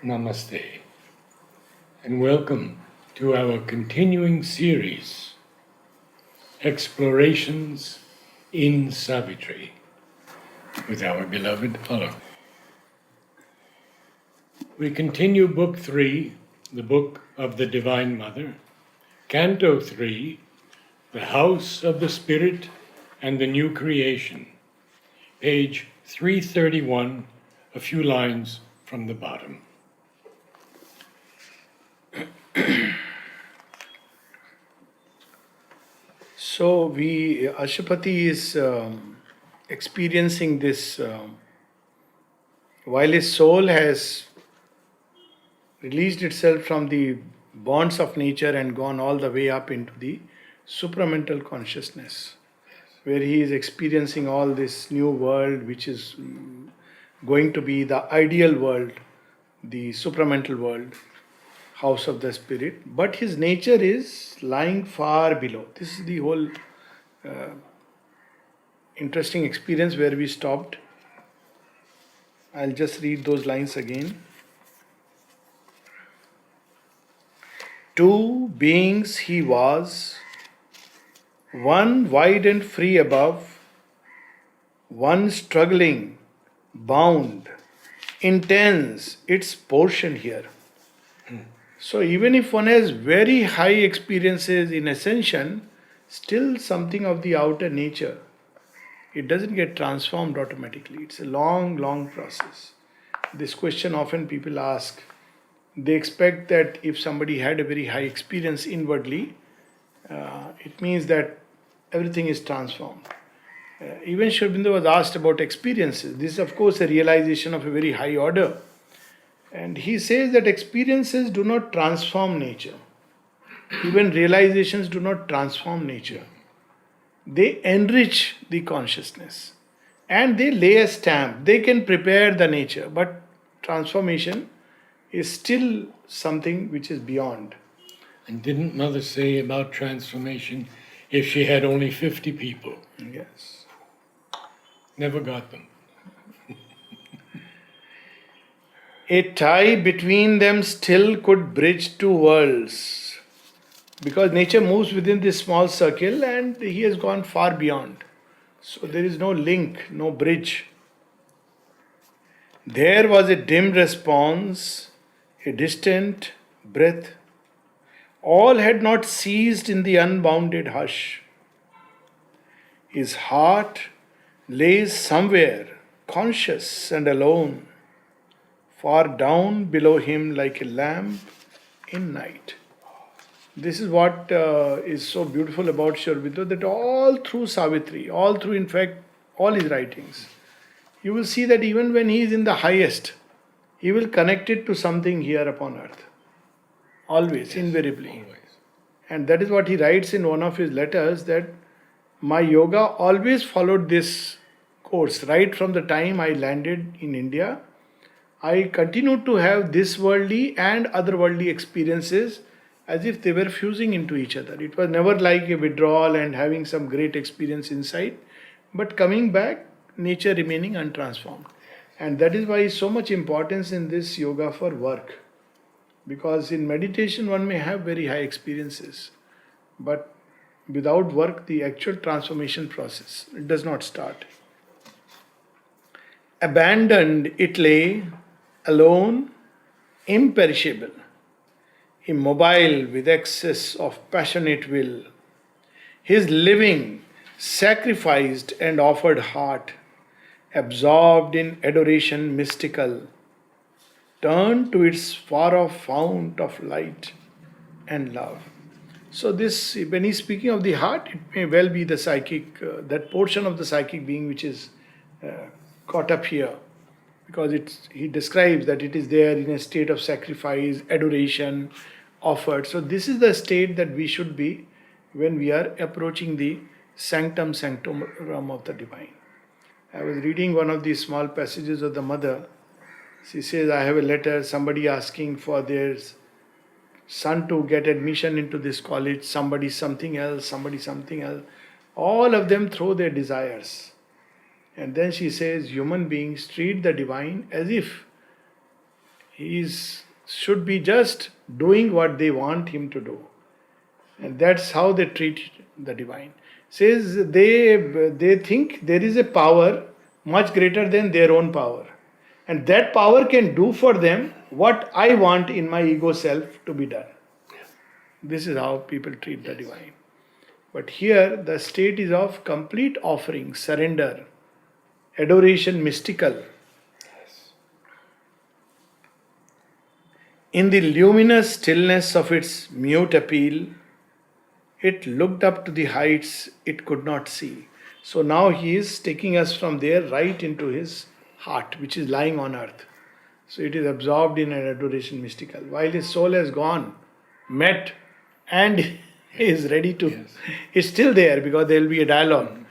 Namaste, and welcome to our continuing series, Explorations in Savitri, with our beloved Alok. We continue Book 3, the Book of the Divine Mother, Canto 3, the House of the Spirit and the New Creation, page 331, a few lines from the bottom. So Ashapati is experiencing this while his soul has released itself from the bonds of nature and gone all the way up into the supramental consciousness, where he is experiencing all this new world, which is going to be the ideal world, the supramental world, house of the spirit, but his nature is lying far below. This is the whole interesting experience where we stopped. I'll just read those lines again. Two beings he was, one wide and free above, one struggling, bound, intense, its portion here. So even if one has very high experiences in ascension, still something of the outer nature, it doesn't get transformed automatically. It's a long, long process. This question often people ask. They expect that if somebody had a very high experience inwardly, it means that everything is transformed. Even Sri Aurobindo was asked about experiences. This is of course a realization of a very high order. And he says that experiences do not transform nature. Even realizations do not transform nature. They enrich the consciousness. And they lay a stamp. They can prepare the nature. But transformation is still something which is beyond. And didn't Mother say about transformation, if she had only 50 people? Yes. Never got them. A tie between them still could bridge two worlds. Because nature moves within this small circle and he has gone far beyond. So there is no link, no bridge. There was a dim response, a distant breath. All had not ceased in the unbounded hush. His heart lay somewhere, conscious and alone, far down below him like a lamp in night. This is what is so beautiful about Sri Aurobindo, that all through Savitri, all through in fact all his writings, you will see that even when he is in the highest, he will connect it to something here upon earth. Always, yes, invariably. Always. And that is what he writes in one of his letters, that my yoga always followed this course. Right from the time I landed in India, I continued to have this worldly and otherworldly experiences as if they were fusing into each other. It was never like a withdrawal and having some great experience inside, but coming back, nature remaining untransformed. And that is why so much importance in this yoga for work. Because in meditation one may have very high experiences, but without work the actual transformation process, it does not start. Abandoned it lay, alone, imperishable, immobile with excess of passionate will. His living, sacrificed and offered heart, absorbed in adoration mystical, turned to its far off fount of light and love. So this, when he's speaking of the heart, it may well be the psychic, that portion of the psychic being which is caught up here. Because he describes that it is there in a state of sacrifice, adoration, offered. So this is the state that we should be when we are approaching the sanctum sanctorum of the divine. I was reading one of these small passages of the mother. She says, I have a letter, somebody asking for their son to get admission into this college, somebody something else. All of them throw their desires. And then she says, human beings treat the divine as if Should be just doing what they want him to do. And that's how they treat the divine. Says they think there is a power much greater than their own power. And that power can do for them what I want in my ego self to be done. This is how people treat the divine. But here the state is of complete offering, surrender, adoration, mystical. In the luminous stillness of its mute appeal, it looked up to the heights it could not see. So now he is taking us from there right into his heart, which is lying on earth. So it is absorbed in an adoration mystical. While his soul has gone, met, and is ready to, is still there because there will be a dialogue.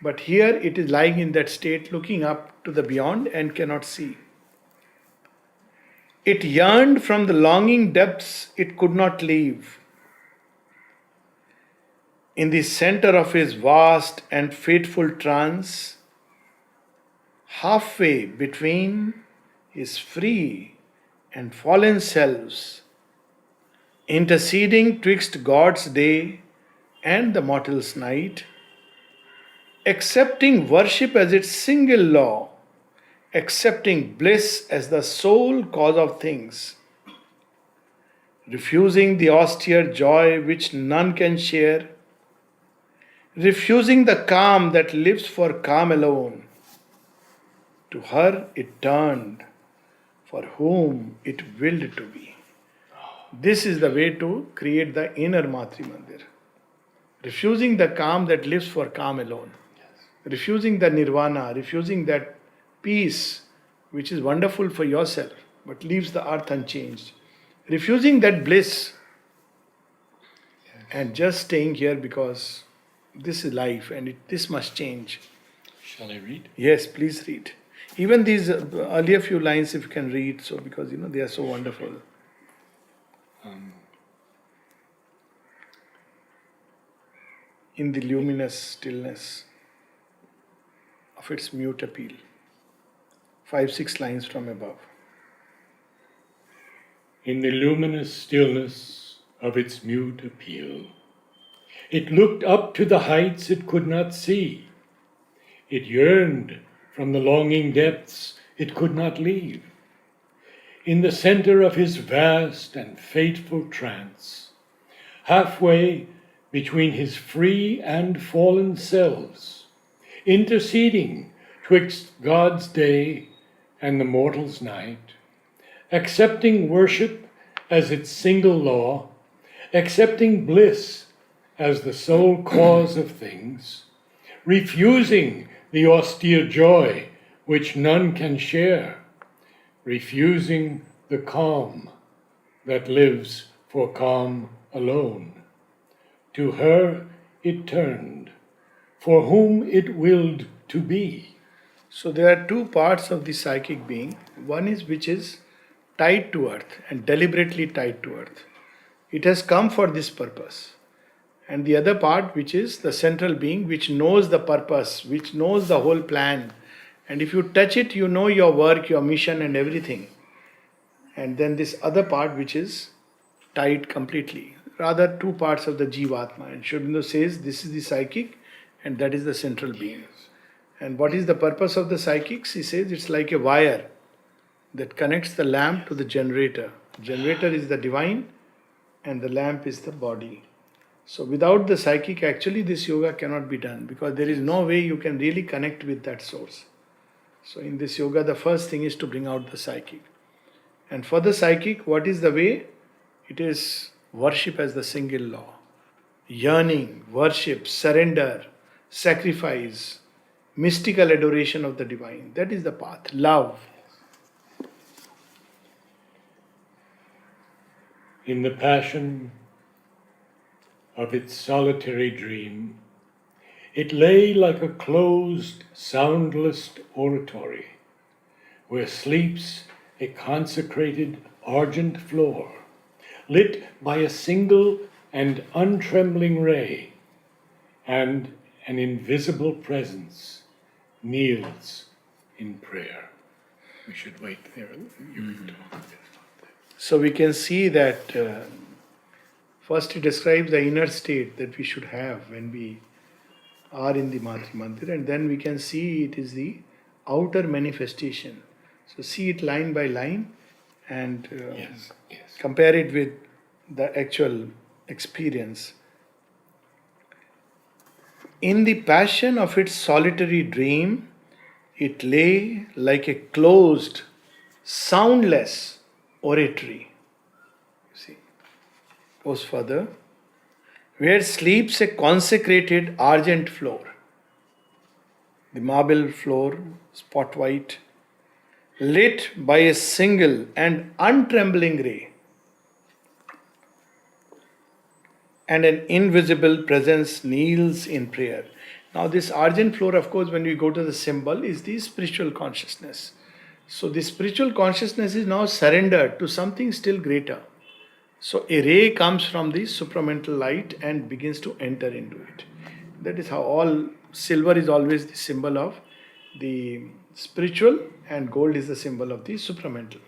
But here it is lying in that state, looking up to the beyond and cannot see. It yearned from the longing depths it could not leave. In the center of his vast and fateful trance, halfway between his free and fallen selves, interceding twixt God's day and the mortal's night, accepting worship as its single law, accepting bliss as the sole cause of things, refusing the austere joy which none can share, refusing the calm that lives for calm alone. To her it turned, for whom it willed to be. This is the way to create the inner Matri Mandir. Refusing the calm that lives for calm alone. Refusing the nirvana, refusing that peace which is wonderful for yourself but leaves the earth unchanged. Refusing that bliss and just staying here because this is life and this must change. Shall I read? Yes, please read. Even these earlier few lines, if you can read, so because they are so wonderful. In the luminous stillness of its mute appeal. 5-6 lines from above. In the luminous stillness of its mute appeal, it looked up to the heights it could not see. It yearned from the longing depths it could not leave. In the center of his vast and fateful trance, halfway between his free and fallen selves, interceding twixt God's day and the mortal's night, accepting worship as its single law, accepting bliss as the sole cause of things, refusing the austere joy which none can share, refusing the calm that lives for calm alone. To her it turned, for whom it willed to be. So there are two parts of the psychic being. One is which is tied to earth and deliberately tied to earth. It has come for this purpose. And the other part which is the central being which knows the purpose, which knows the whole plan. And if you touch it, you know your work, your mission and everything. And then this other part which is tied completely. Rather two parts of the Jivatma. And Sri Aurobindo says this is the psychic and that is the central being. And what is the purpose of the psychics? He says it's like a wire that connects the lamp to the generator. Generator is the divine and the lamp is the body. So without the psychic, actually this yoga cannot be done because there is no way you can really connect with that source. So in this yoga, the first thing is to bring out the psychic. And for the psychic, what is the way? It is worship as the single law. Yearning, worship, surrender, sacrifice, mystical adoration of the divine. That is the path. Love. In the passion of its solitary dream, it lay like a closed, soundless oratory, where sleeps a consecrated argent floor, lit by a single and untrembling ray, and an invisible presence kneels in prayer. We should wait there. You can talk. So we can see that first it describes the inner state that we should have when we are in the Matri Mandir, and then we can see it is the outer manifestation. So see it line by line and Yes, yes. compare it with the actual experience. In the passion of its solitary dream, it lay like a closed, soundless oratory. You see, goes further, where sleeps a consecrated argent floor, the marble floor, spot white, lit by a single and untrembling ray, and an invisible presence kneels in prayer. Now, this argent floor, of course, when we go to the symbol, is the spiritual consciousness. So, the spiritual consciousness is now surrendered to something still greater. So, a ray comes from the supramental light and begins to enter into it. That is how all silver is always the symbol of the spiritual, and gold is the symbol of the supramental.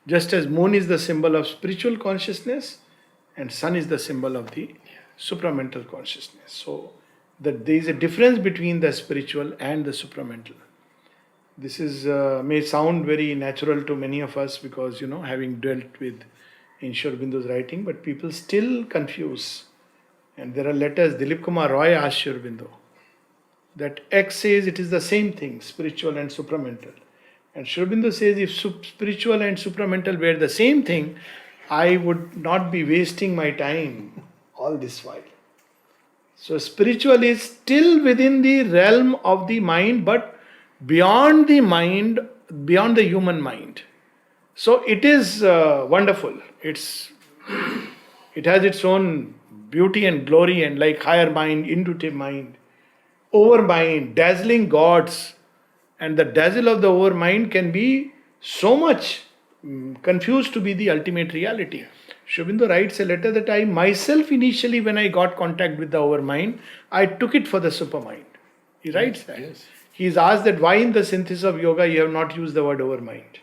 Just as moon is the symbol of spiritual consciousness, and sun is the symbol of the supramental consciousness. So that there is a difference between the spiritual and the supramental. This is may sound very natural to many of us because having dealt with in Sri Aurobindo's writing, but people still confuse. And there are letters. Dilip Kumar Roy asked Sri Aurobindo that X says it is the same thing, spiritual and supramental. And Sri Aurobindo says if spiritual and supramental were the same thing, I would not be wasting my time all this while. So spiritual is still within the realm of the mind, but beyond the mind, beyond the human mind. So it is wonderful. It has its own beauty and glory, and like higher mind, intuitive mind, over mind, dazzling gods. And the dazzle of the over mind can be so much confused to be the ultimate reality. Sri Aurobindo writes a letter that I myself initially, when I got contact with the overmind, I took it for the supermind. He writes that. Yes. He is asked that why in the synthesis of yoga you have not used the word overmind.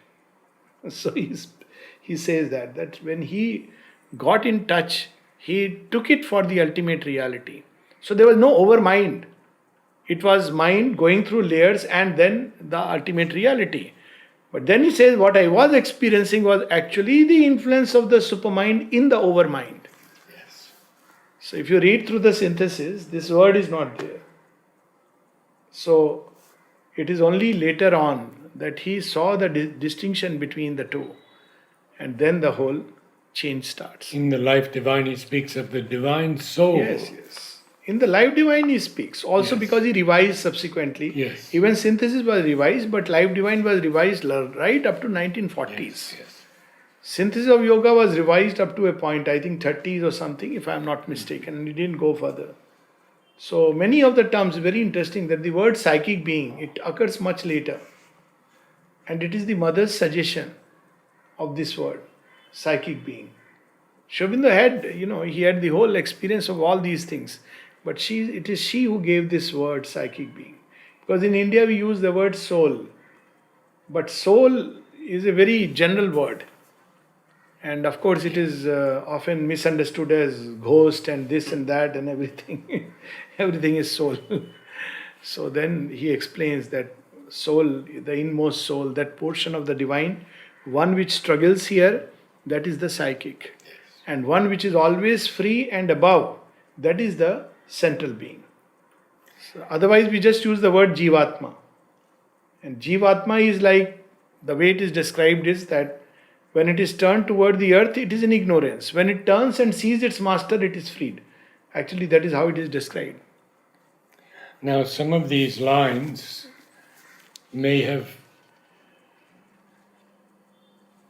So he says that when he got in touch, he took it for the ultimate reality. So there was no overmind. It was mind going through layers and then the ultimate reality. But then he says what I was experiencing was actually the influence of the supermind in the overmind. Yes. So if you read through the synthesis, this word is not there. So it is only later on that he saw the distinction between the two. And then the whole change starts. In the Life Divine, he speaks of the divine soul. Yes. In the Life Divine he speaks. Also because he revised subsequently. Yes. Even synthesis was revised, but Life Divine was revised right up to 1940s. Yes. Synthesis of Yoga was revised up to a point, I think 30s or something, if I am not mistaken, and it didn't go further. So many of the terms, very interesting that the word psychic being, it occurs much later. And it is the mother's suggestion of this word, psychic being. Sri Aurobindo had, he had the whole experience of all these things. But it is she who gave this word psychic being. Because in India we use the word soul. But soul is a very general word. And of course it is often misunderstood as ghost and this and that and everything. Everything is soul. So then he explains that soul, the inmost soul, that portion of the divine, one which struggles here, that is the psychic. Yes. And one which is always free and above, that is the central being. So otherwise we just use the word Jivatma. And Jivatma is like, the way it is described is that when it is turned toward the earth, it is in ignorance. When it turns and sees its master, it is freed. Actually, that is how it is described. Now, some of these lines may have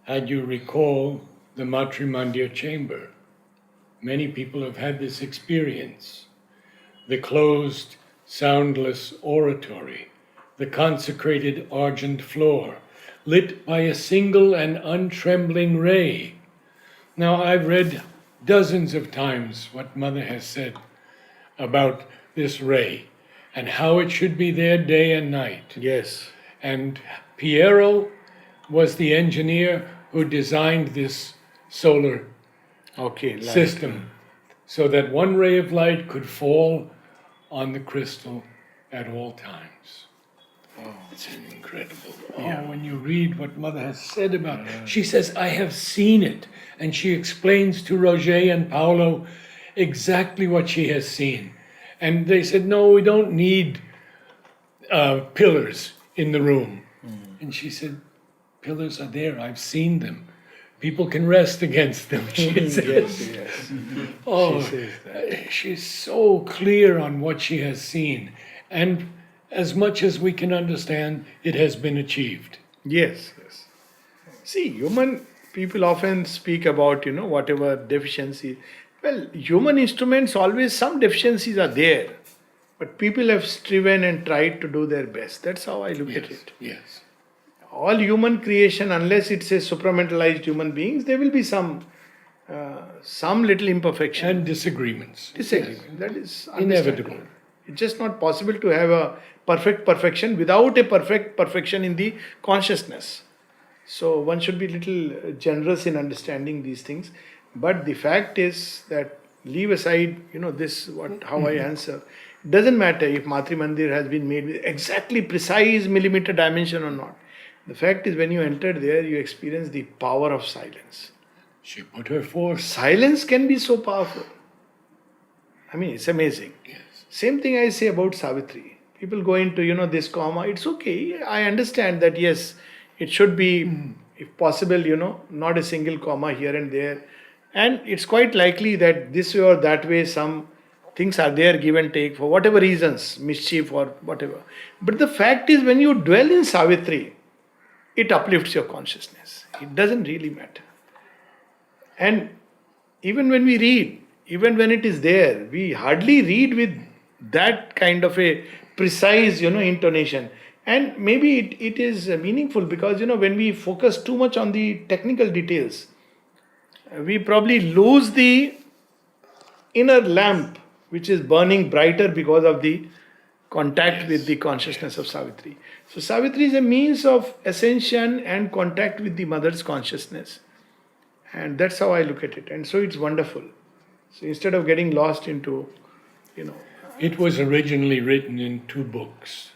had you recall the Matri Mandir chamber. Many people have had this experience. The closed, soundless oratory, the consecrated argent floor, lit by a single and untrembling ray. Now, I've read dozens of times what Mother has said about this ray and how it should be there day and night. Yes. And Piero was the engineer who designed this solar Okay, light. system so that one ray of light could fall on the crystal at all times. Oh, it's incredible. Oh, when you read what Mother has said about it, she says, I have seen it. And she explains to Roger and Paolo exactly what she has seen. And they said, no, we don't need pillars in the room. And she said, pillars are there. I've seen them. People can rest against them, she says. Yes. Oh, She says that. she's so clear on what she has seen. And as much as we can understand, it has been achieved. Yes. See, human people often speak about, whatever deficiency. Well, human instruments, always some deficiencies are there. But people have striven and tried to do their best. That's how I look at it. Yes. All human creation, unless it's a supramentalized human beings, there will be some little imperfection. And disagreements. Disagreement. That is Inevitable. understandable. It's just not possible to have a perfect perfection without a perfect perfection in the consciousness. So one should be little generous in understanding these things. But the fact is that leave aside, how I answer. It doesn't matter if Matri Mandir has been made with exactly precise millimeter dimension or not. The fact is, when you enter there, you experience the power of silence. She put her force. Silence can be so powerful. I mean, it's amazing. Yes. Same thing I say about Savitri. People go into, this comma. It's okay. I understand that, yes, it should be, if possible, not a single comma here and there. And it's quite likely that this way or that way, some things are there, give and take, for whatever reasons, mischief or whatever. But the fact is, when you dwell in Savitri, it uplifts your consciousness. It doesn't really matter. And even when we read, even when it is there, we hardly read with that kind of a precise, intonation. And maybe it is meaningful because, when we focus too much on the technical details, we probably lose the inner lamp which is burning brighter because of the contact with the consciousness of Savitri. So Savitri is a means of ascension and contact with the mother's consciousness. And that's how I look at it. And so it's wonderful. So instead of getting lost into, It was originally written in 2 books.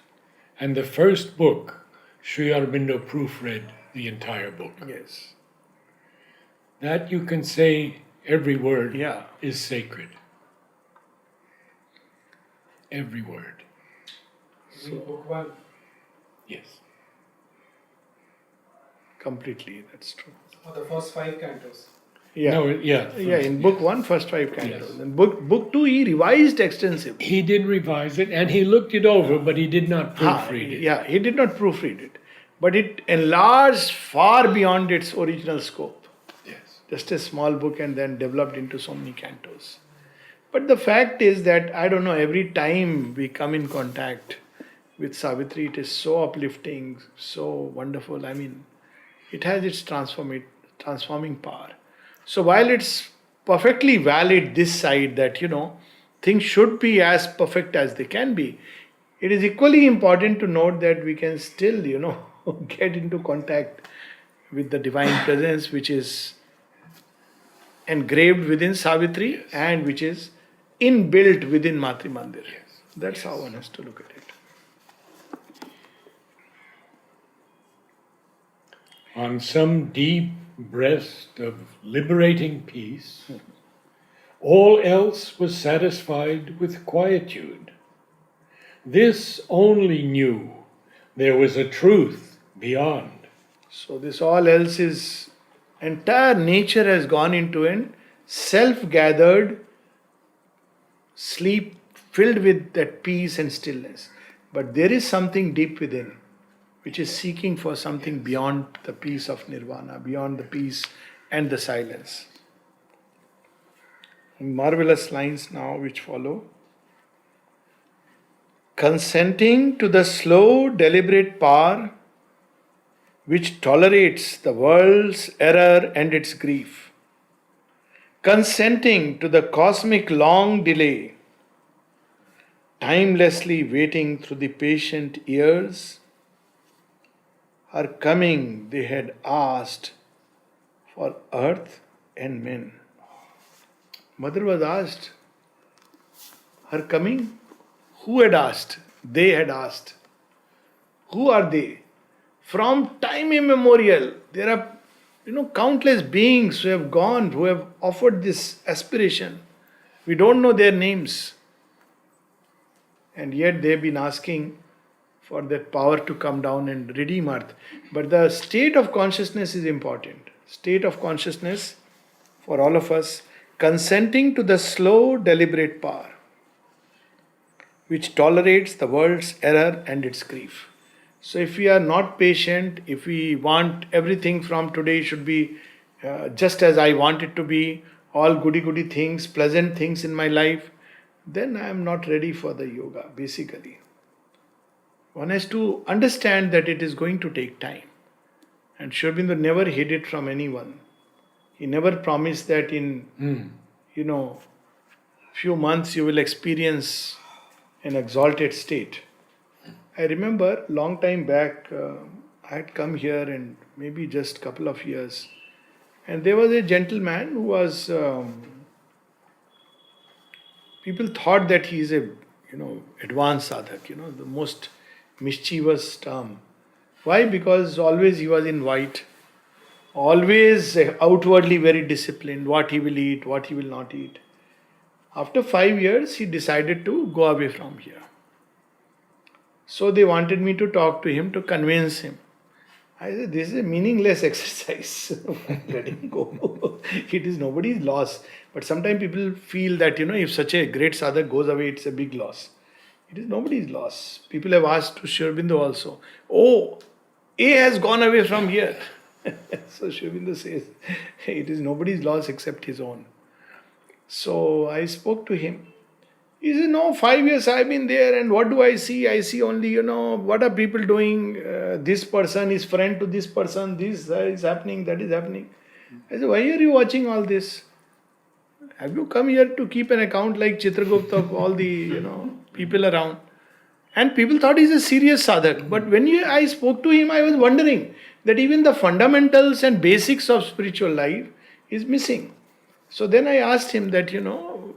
And the first book, Sri Aurobindo proofread the entire book. yes. That you can say every word Yeah. is sacred. Every word. In book 1, Yes. Completely, that's true. or the first 5 cantos. Yeah. No, yeah. Yeah, in book 1, first 5 cantos. Yes. And book 2, he revised extensively. He did revise it and he looked it over, but he did not proofread it. Yeah, he did not proofread it. But it enlarged far beyond its original scope. Yes. Just a small book and then developed into so many cantos. But the fact is that, I don't know, every time we come in contact with Savitri, it is so uplifting, so wonderful. I mean, it has its transforming power. So while it's perfectly valid this side that, things should be as perfect as they can be, it is equally important to note that we can still, get into contact with the divine presence which is engraved within Savitri and which is inbuilt within Matri Mandir. That's how one has to look at it. On some deep breast of liberating peace, all else was satisfied with quietude. This only knew there was a truth beyond. So this all else is, entire nature has gone into an self-gathered sleep filled with that peace and stillness. But there is something deep within which is seeking for something beyond the peace of nirvana, beyond the peace and the silence. Marvelous lines now which follow. Consenting to the slow, deliberate power which tolerates the world's error and its grief. Consenting to the cosmic long delay, timelessly waiting through the patient years, her coming they had asked for earth and men. Mother was asked, her coming, who had asked? They had asked. Who are they? From time immemorial, there are countless beings who have gone, who have offered this aspiration. We don't know their names. And yet they have been asking for that power to come down and redeem earth. But the state of consciousness is important. State of consciousness for all of us, consenting to the slow, deliberate power, which tolerates the world's error and its grief. So if we are not patient, if we want everything from today should be just as I want it to be, all goody things, pleasant things in my life, then I am not ready for the yoga, basically. One has to understand that it is going to take time. And Sri Aurobindo never hid it from anyone. He never promised that in, few months you will experience an exalted state. I remember long time back, I had come here and maybe just couple of years, and there was a gentleman who was, people thought that he is a, advanced sadhak, the most mischievous term. Why? Because always he was in white, always outwardly very disciplined, what he will eat, what he will not eat. After 5 years, he decided to go away from here. So they wanted me to talk to him to convince him. I said, this is a meaningless exercise. Let him go. It is nobody's loss. But sometimes people feel that, if such a great sadhak goes away, it's a big loss. It is nobody's loss. People have asked to Sri Aurobindo also, oh, A has gone away from here. So Sri Aurobindo says, it is nobody's loss except his own. So I spoke to him. He said, no, 5 years I've been there and what do I see? I see only, what are people doing? This person is friend to this person, this is happening, that is happening. I said, why are you watching all this? Have you come here to keep an account like Chitragupta of all the, people around? And people thought he's a serious sadhak. But when I spoke to him, I was wondering that even the fundamentals and basics of spiritual life is missing. So then I asked him that,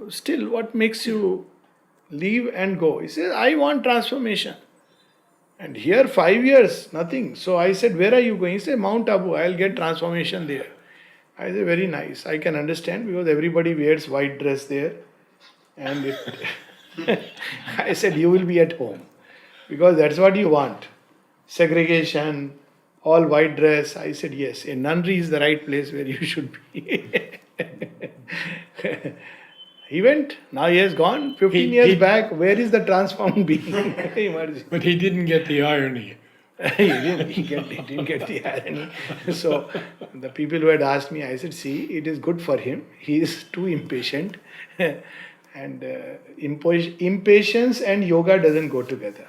still what makes you leave and go? He says, I want transformation. And here 5 years, nothing. So I said, where are you going? He said, Mount Abu, I'll get transformation there. I said, very nice. I can understand because everybody wears white dress there. And I said, you will be at home. Because that's what you want. Segregation, all white dress. I said, yes, a nunnery is the right place where you should be. He went, now he has gone. 15 years back, where is the transformed being? But he didn't get the irony. He didn't get the irony. So the people who had asked me, I said, see, it is good for him. He is too impatient. And impatience and yoga doesn't go together.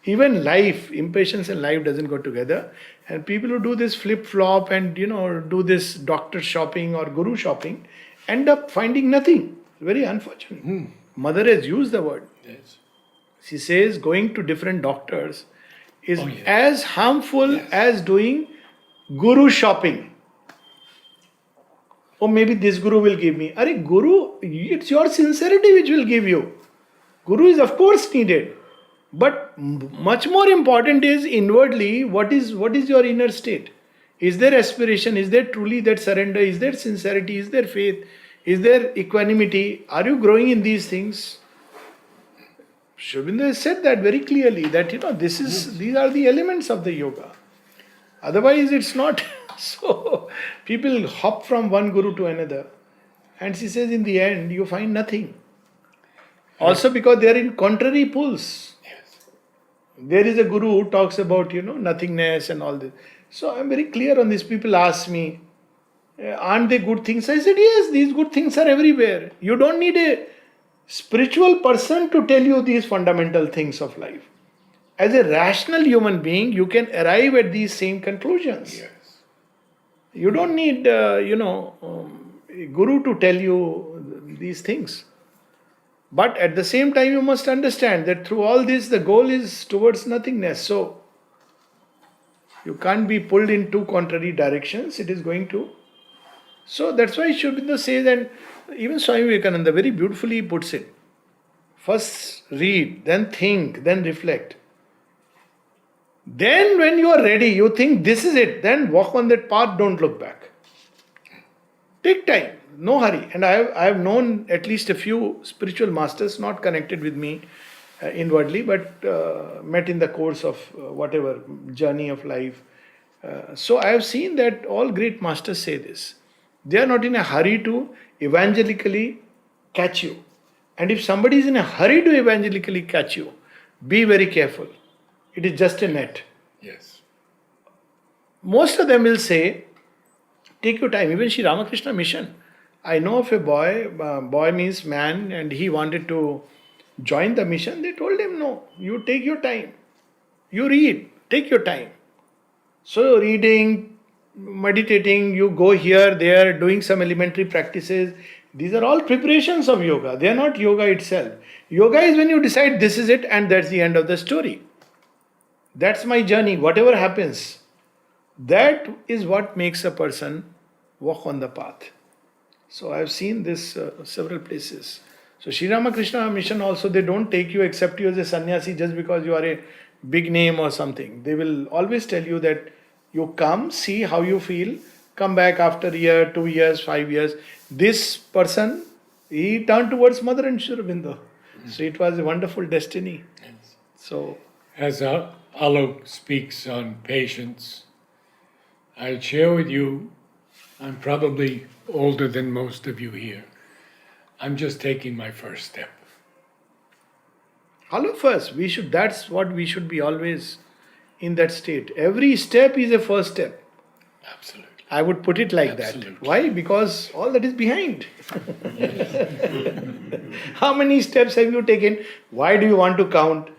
Even life, impatience and life doesn't go together. And people who do this flip-flop and, do this doctor shopping or guru shopping, end up finding nothing. Very unfortunate. Mother has used the word. Yes. She says going to different doctors is as harmful as doing guru shopping. Or maybe this guru will give me. Are guru, it's your sincerity which will give you. Guru is of course needed. But much more important is inwardly, what is your inner state? Is there aspiration? Is there truly that surrender? Is there sincerity? Is there faith? Is there equanimity? Are you growing in these things? Sri Aurobindo has said that very clearly, that these are the elements of the yoga. Otherwise it's not. So people hop from one guru to another. And she says in the end you find nothing. Also because they are in contrary pulls. There is a guru who talks about, nothingness and all this. So I'm very clear on this. People ask me, aren't they good things? I said, yes, these good things are everywhere. You don't need a spiritual person to tell you these fundamental things of life. As a rational human being, you can arrive at these same conclusions. Yes. You don't need, a guru to tell you these things. But at the same time, you must understand that through all this, the goal is towards nothingness. So, You can't be pulled in two contrary directions. It is going to. So that's why Sri Aurobindo says, and even Swami Vivekananda very beautifully puts it. First read, then think, then reflect. Then when you are ready, you think this is it, then walk on that path, don't look back. Take time, no hurry. And I have known at least a few spiritual masters, not connected with me inwardly, but met in the course of whatever journey of life. So I have seen that all great masters say this. They are not in a hurry to evangelically catch you. And if somebody is in a hurry to evangelically catch you, be very careful. It is just a net. Yes. Most of them will say, take your time. Even Sri Ramakrishna Mission. I know of a boy means man, and he wanted to join the mission. They told him, no, you take your time. You read, take your time. So reading, meditating, you go here, there, doing some elementary practices. These are all preparations of yoga. They are not yoga itself. Yoga is when you decide this is it and that's the end of the story. That's my journey. Whatever happens, that is what makes a person walk on the path. So I have seen this several places. So Sri Ramakrishna Mission also, they don't take you, accept you as a sannyasi just because you are a big name or something. They will always tell you that you come, see how you feel, come back after a year, 2 years, 5 years. This person, he turned towards Mother and Sri Aurobindo. So it was a wonderful destiny. Yes. So As Alok speaks on patience, I'll share with you, I'm probably older than most of you here. I'm just taking my first step. all of us, that's what we should be always in that state. Every step is a first step. Absolutely. I would put it like Absolutely. that. Why? Because all that is behind. How many steps have you taken? Why do you want to count?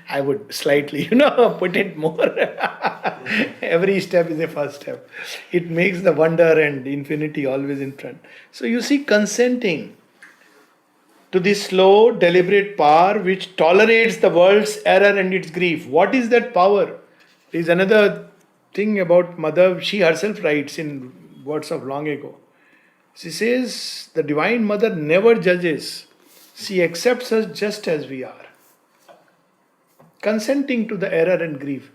I would slightly, put it more. Every step is a first step. It makes the wonder and infinity always in front. So you see, consenting to the slow, deliberate power which tolerates the world's error and its grief. What is that power? There is another thing about Mother. She herself writes in words of long ago. She says, the Divine Mother never judges. She accepts us just as we are. Consenting to the error and grief.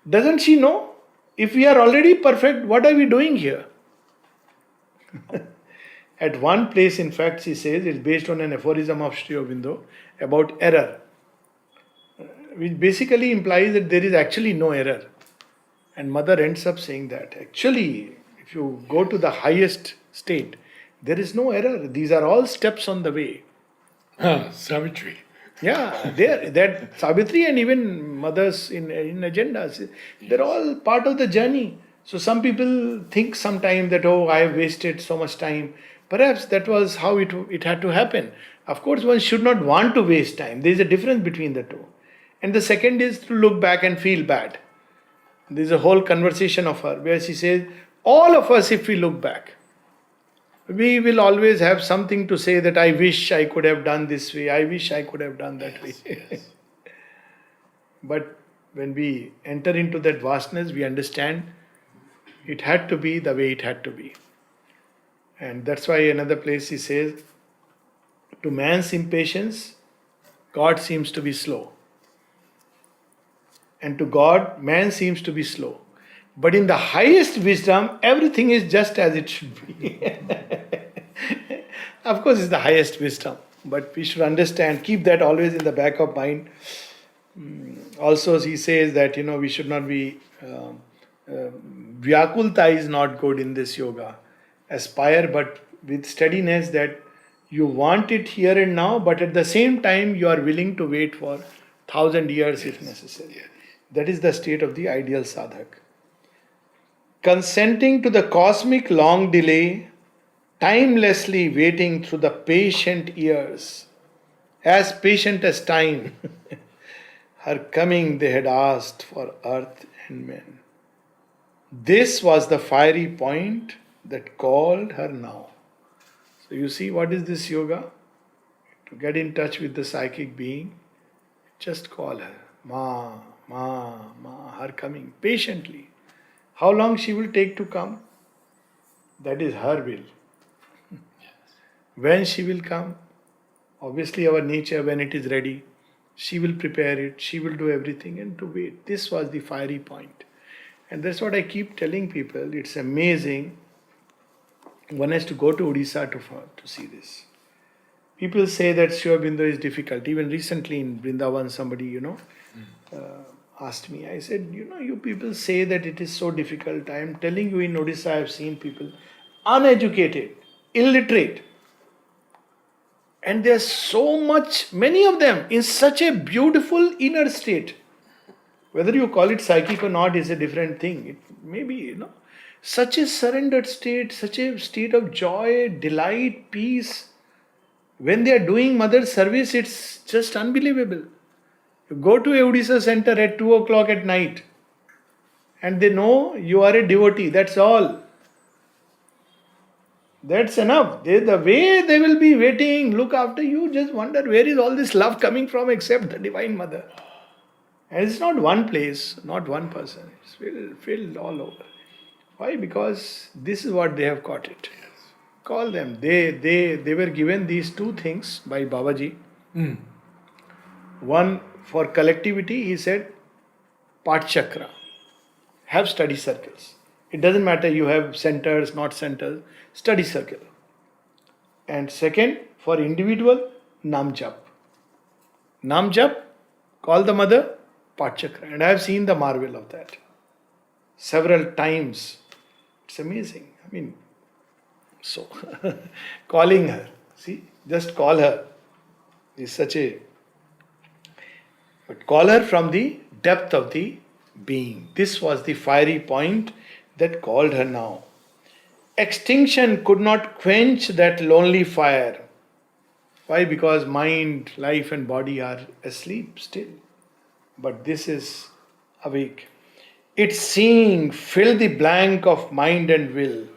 Doesn't she know? If we are already perfect, what are we doing here? At one place, in fact, she says, it's based on an aphorism of Sri Aurobindo about error, which basically implies that there is actually no error. And Mother ends up saying that actually, if you go to the highest state, there is no error. These are all steps on the way. Savitri. Yeah, that Savitri and even mothers in agendas, they're all part of the journey. So some people think sometimes that, oh, I have wasted so much time. Perhaps that was how it had to happen. Of course, one should not want to waste time. There is a difference between the two. And the second is to look back and feel bad. There is a whole conversation of her where she says, all of us, if we look back, we will always have something to say that I wish I could have done this way, I wish I could have done that way. Yes. But when we enter into that vastness, we understand it had to be the way it had to be. And that's why another place he says, to man's impatience, God seems to be slow. And to God, man seems to be slow. But in the highest wisdom, everything is just as it should be. Of course, it's the highest wisdom. But we should understand, keep that always in the back of mind. Also, he says that, we should not be... Vyakulta is not good in this yoga. Aspire, but with steadiness that you want it here and now, but at the same time, you are willing to wait for 1,000 years if necessary. Yes. That is the state of the ideal sadhak. Consenting to the cosmic long delay, timelessly waiting through the patient years, as patient as time, her coming they had asked for earth and men. This was the fiery point that called her now. So you see, what is this yoga? To get in touch with the psychic being, just call her. Ma, her coming patiently. How long she will take to come? That is her will. When she will come, obviously our nature, when it is ready, she will prepare it, she will do everything and to wait. This was the fiery point. And that's what I keep telling people. It's amazing. One has to go to Odisha to see this. People say that Sri Aurobindo is difficult. Even recently in Vrindavan, somebody, asked me. I said, you people say that it is so difficult. I am telling you, in Odisha, I have seen people uneducated, illiterate. And there's so much, many of them, in such a beautiful inner state. Whether you call it psychic or not is a different thing. It may be, such a surrendered state, such a state of joy, delight, peace. When they are doing mother service, it's just unbelievable. You go to a Odisha center at 2 o'clock at night and they know you are a devotee. That's all. That's enough. The way they will be waiting, look after you, just wonder where is all this love coming from except the Divine Mother. And it's not one place, not one person. It's filled all over. Why? Because this is what they have caught it. Call them. They were given these two things by Babaji. One for collectivity, he said, Pat Chakra. Have study circles. It doesn't matter you have centers, not centers, study circle. And second, for individual, Nam Jap. Nam Jap, call the mother, Pat Chakra. And I have seen the marvel of that several times. It's amazing. So calling her, see, just call her is such a, but call her from the depth of the being. This was the fiery point that called her now. Extinction could not quench that lonely fire. Why? Because mind, life and body are asleep still. But this is awake. Its seeing filled the blank of mind and will.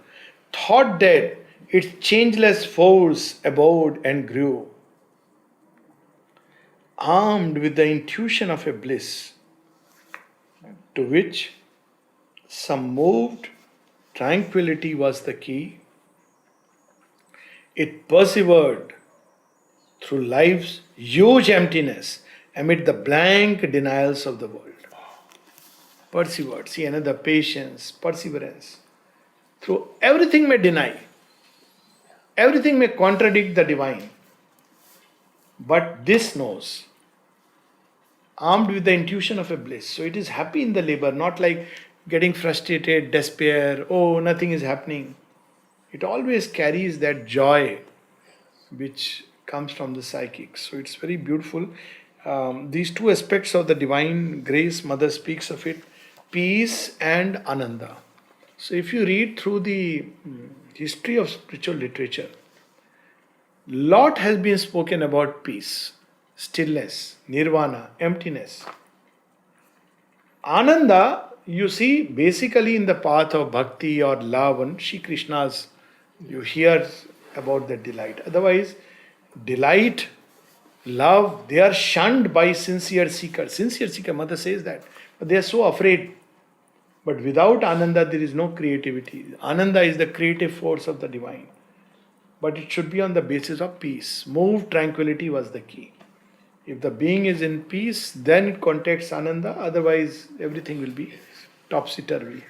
Thought dead, its changeless force abode and grew. Armed with the intuition of a bliss, to which some moved tranquility was the key, it persevered through life's huge emptiness amid the blank denials of the world. Persevered, see another patience, perseverance. Through everything may deny, everything may contradict the divine, but this knows, armed with the intuition of a bliss. So it is happy in the labor, not like getting frustrated, despair, oh, nothing is happening. It always carries that joy which comes from the psychic. So it's very beautiful. These two aspects of the divine grace, Mother speaks of it, peace and Ananda. So if you read through the history of spiritual literature, lot has been spoken about peace, stillness, nirvana, emptiness. Ananda, you see, basically in the path of bhakti or love and Shri Krishna's, you hear about the delight. Otherwise, delight, love, they are shunned by sincere seekers. Sincere seeker, Mother says that. But they are so afraid. But without Ananda, there is no creativity. Ananda is the creative force of the divine. But it should be on the basis of peace. Moved tranquility was the key. If the being is in peace, then it contacts Ananda. Otherwise, everything will be topsy-turvy.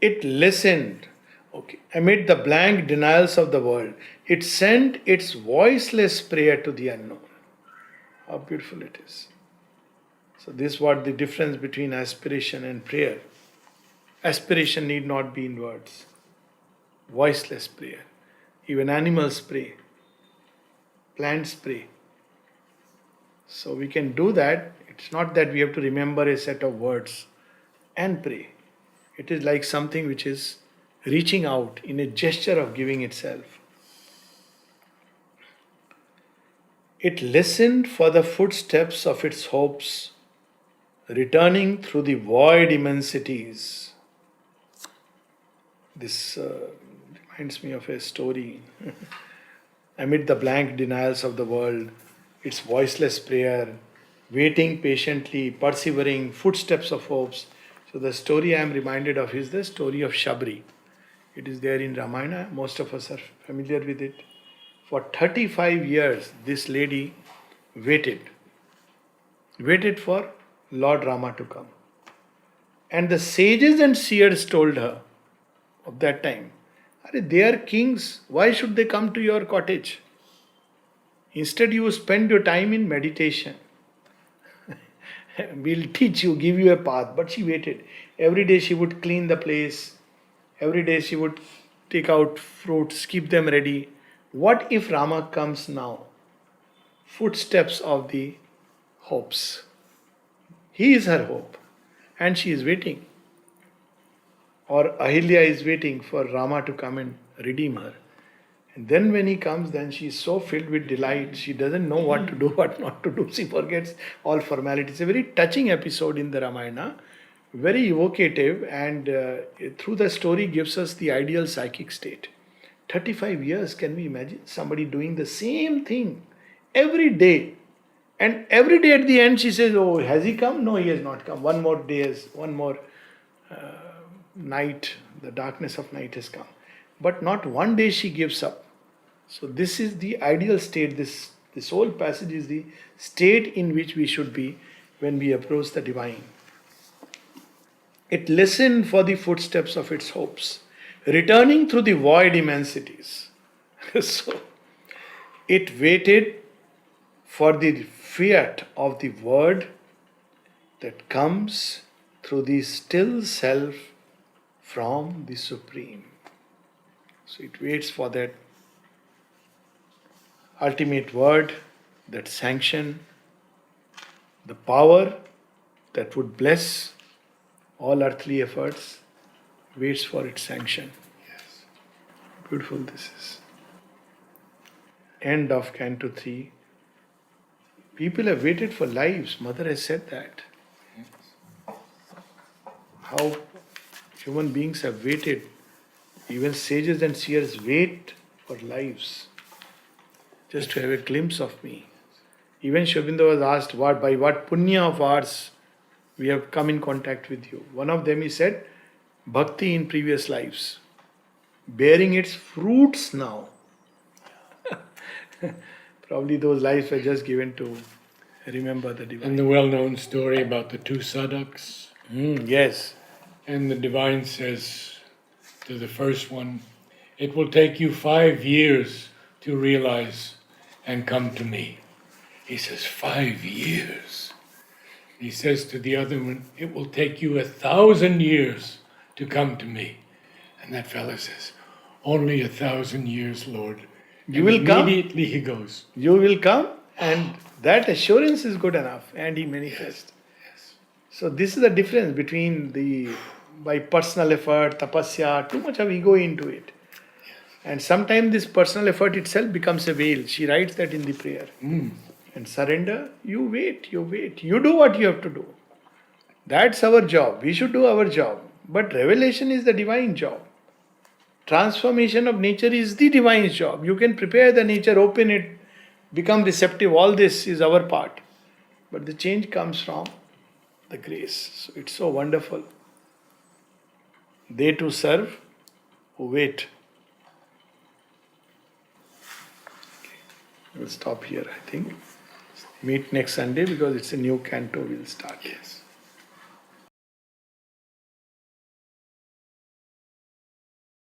It listened, amid the blank denials of the world. It sent its voiceless prayer to the unknown. How beautiful it is. So this is what the difference between aspiration and prayer. Aspiration need not be in words. Voiceless prayer. Even animals pray. Plants pray. So we can do that. It's not that we have to remember a set of words and pray. It is like something which is reaching out in a gesture of giving itself. It listened for the footsteps of its hopes, returning through the void immensities. This reminds me of a story. Amid the blank denials of the world, its voiceless prayer, waiting patiently, persevering, footsteps of hopes. So the story I am reminded of is the story of Shabri. It is there in Ramayana. Most of us are familiar with it. For 35 years, this lady waited for Lord Rama to come. And the sages and seers told her of that time, "Arey, they are kings. Why should they come to your cottage? Instead, you spend your time in meditation. We'll teach you, give you a path." But she waited. Every day she would clean the place. Every day she would take out fruits, keep them ready. What if Rama comes now? Footsteps of the hopes. He is her hope. And she is waiting. Or Ahilya is waiting for Rama to come and redeem her. And then when he comes, then she is so filled with delight, she doesn't know what to do, what not to do. She forgets all formalities. A very touching episode in the Ramayana, very evocative, and through the story gives us the ideal psychic state. 35 years, can we imagine somebody doing the same thing every day? And every day at the end she says, "Oh, has he come? No, he has not come. One more day, one more night, the darkness of night has come." But not one day she gives up. So this is the ideal state. This whole passage is the state in which we should be when we approach the divine. It listened for the footsteps of its hopes, returning through the void immensities. So it waited for the fiat of the word that comes through the still self from the Supreme. So it waits for that ultimate word, that sanction, the power that would bless all earthly efforts, waits for its sanction. Yes. Beautiful this is. End of Canto 3. People have waited for lives. Mother has said that. How human beings have waited. Even sages and seers wait for lives. Just to have a glimpse of me. Even Sri Aurobindo was asked, by what punya of ours we have come in contact with you. One of them, he said, bhakti in previous lives, bearing its fruits now. Probably those lives were just given to remember the divine. And the well-known story about the two sadhaks. Yes. And the divine says to the first one, "It will take you 5 years to realize and come to me." He says, 5 years. He says to the other one, "It will take you 1,000 years to come to me." And that fellow says, "Only 1,000 years, Lord." You will come. Immediately he goes. You will come, and that assurance is good enough, and he manifests. Yes. So this is the difference between by personal effort, tapasya, too much of ego into it. And sometimes this personal effort itself becomes a veil. She writes that in the prayer. And surrender, you wait. You do what you have to do. That's our job. We should do our job. But revelation is the divine job. Transformation of nature is the divine job. You can prepare the nature, open it, become receptive. All this is our part. But the change comes from the grace. So it's so wonderful. They too serve who wait. We'll stop here, I think. Meet next Sunday because it's a new canto we'll start. Yes.